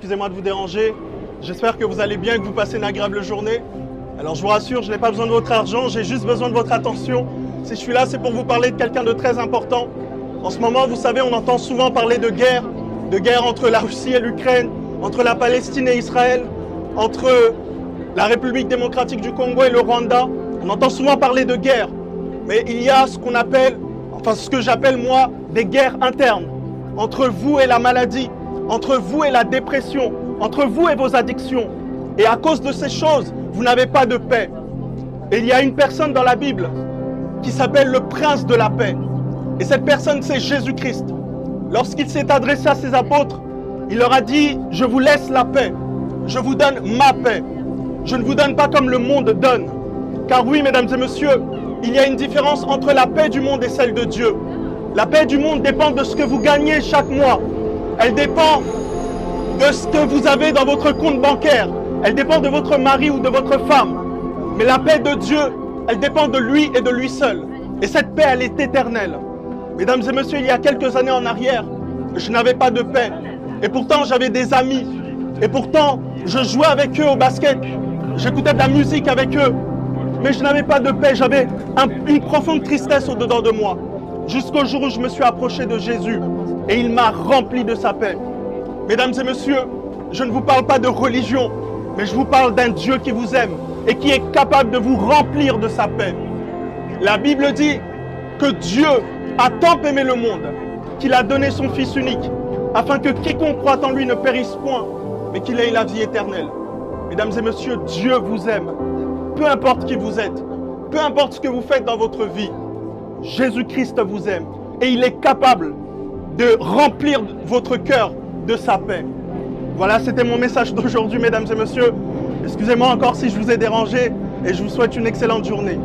excusez-moi de vous déranger. J'espère que vous allez bien et que vous passez une agréable journée. Alors je vous rassure, je n'ai pas besoin de votre argent, j'ai juste besoin de votre attention. Si je suis là, c'est pour vous parler de quelqu'un de très important. En ce moment, vous savez, on entend souvent parler de guerre entre la Russie et l'Ukraine, entre la Palestine et Israël, entre la République démocratique du Congo et le Rwanda. On entend souvent parler de guerre, mais il y a ce qu'on appelle, enfin ce que j'appelle moi, des guerres internes, entre vous et la maladie, entre vous et la dépression, entre vous et vos addictions. Et à cause de ces choses, vous n'avez pas de paix. Et il y a une personne dans la Bible qui s'appelle le prince de la paix. Et cette personne, c'est Jésus-Christ. Lorsqu'il s'est adressé à ses apôtres, il leur a dit « Je vous laisse la paix, je vous donne ma paix. Je ne vous donne pas comme le monde donne. » Car oui, mesdames et messieurs, il y a une différence entre la paix du monde et celle de Dieu. La paix du monde dépend de ce que vous gagnez chaque mois. Elle dépend de ce que vous avez dans votre compte bancaire. Elle dépend de votre mari ou de votre femme. Mais la paix de Dieu, elle dépend de lui et de lui seul. Et cette paix, elle est éternelle. Mesdames et messieurs, il y a quelques années en arrière, je n'avais pas de paix. Et pourtant, j'avais des amis. Et pourtant, je jouais avec eux au basket. J'écoutais de la musique avec eux. Mais je n'avais pas de paix. J'avais une profonde tristesse au-dedans de moi. Jusqu'au jour où je me suis approché de Jésus. Et il m'a rempli de sa paix. Mesdames et messieurs, je ne vous parle pas de religion, mais je vous parle d'un Dieu qui vous aime et qui est capable de vous remplir de sa paix. La Bible dit que Dieu a tant aimé le monde qu'il a donné son Fils unique, afin que quiconque croit en lui ne périsse point, mais qu'il ait la vie éternelle. Mesdames et messieurs, Dieu vous aime. Peu importe qui vous êtes, peu importe ce que vous faites dans votre vie, Jésus-Christ vous aime. Et il est capable de remplir votre cœur de sa paix. Voilà, c'était mon message d'aujourd'hui, mesdames et messieurs. Excusez-moi encore si je vous ai dérangé et je vous souhaite une excellente journée.